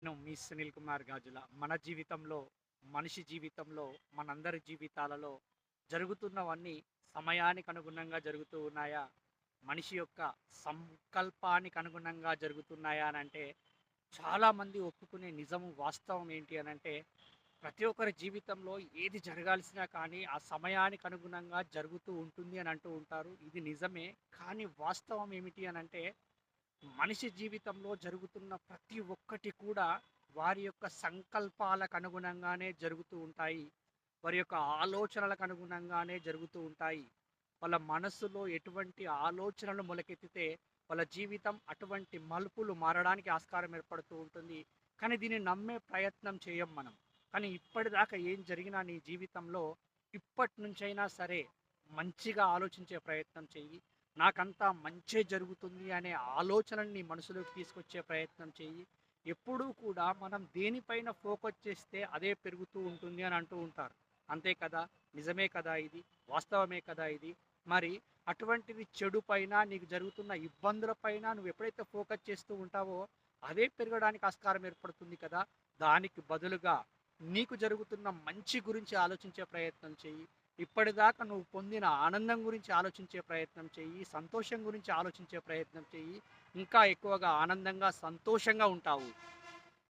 నేను మీ సునీల్ కుమార్ గాజుల. మన జీవితంలో, మనిషి జీవితంలో, మనందరి జీవితాలలో జరుగుతున్నవన్నీ సమయానికి అనుగుణంగా జరుగుతూ ఉన్నాయా? మనిషి యొక్క సంకల్పానికి అనుగుణంగా జరుగుతున్నాయా అనంటే, చాలామంది ఒప్పుకునే నిజము, వాస్తవం ఏంటి అనంటే, ప్రతి ఒక్కరి జీవితంలో ఏది జరగాల్సినా కానీ, ఆ సమయానికి అనుగుణంగా జరుగుతూ ఉంటుంది అని అంటూ ఉంటారు. ఇది నిజమే. కానీ వాస్తవం ఏమిటి అనంటే మనిషి జీవితంలో జరుగుతున్న ప్రతి ఒక్కటి కూడా వారి యొక్క సంకల్పాలకు అనుగుణంగానే జరుగుతూ ఉంటాయి. వారి యొక్క ఆలోచనలకు అనుగుణంగానే జరుగుతూ ఉంటాయి. వాళ్ళ మనస్సులో ఎటువంటి ఆలోచనలు మొలకెత్తితే వాళ్ళ జీవితం అటువంటి మలుపులు మారడానికి ఆస్కారం ఏర్పడుతూ ఉంటుంది. కానీ దీన్ని నమ్మే ప్రయత్నం చేయం మనం. కానీ ఇప్పటిదాకా ఏం జరిగినా నీ జీవితంలో ఇప్పటి నుంచైనా సరే మంచిగా ఆలోచించే ప్రయత్నం చెయ్యి. నాకంతా మంచే జరుగుతుంది అనే ఆలోచనని నీ మనసులోకి తీసుకొచ్చే ప్రయత్నం చెయ్యి. ఎప్పుడూ కూడా మనం దేనిపైన ఫోకస్ చేస్తే అదే పెరుగుతూ ఉంటుంది అని అంటూ ఉంటారు. అంతే కదా! నిజమే కదా ఇది. వాస్తవమే కదా ఇది. మరి అటువంటిది చెడు పైన, నీకు జరుగుతున్న ఇబ్బందుల పైన నువ్వు ఎప్పుడైతే ఫోకస్ చేస్తూ ఉంటావో, అదే పెరగడానికి ఆస్కారం ఏర్పడుతుంది కదా! దానికి బదులుగా నీకు జరుగుతున్న మంచి గురించి ఆలోచించే ప్రయత్నం చెయ్యి. ఇప్పటిదాకా నువ్వు పొందిన ఆనందం గురించి ఆలోచించే ప్రయత్నం చెయ్యి. సంతోషం గురించి ఆలోచించే ప్రయత్నం చెయ్యి. ఇంకా ఎక్కువగా ఆనందంగా, సంతోషంగా ఉంటావు.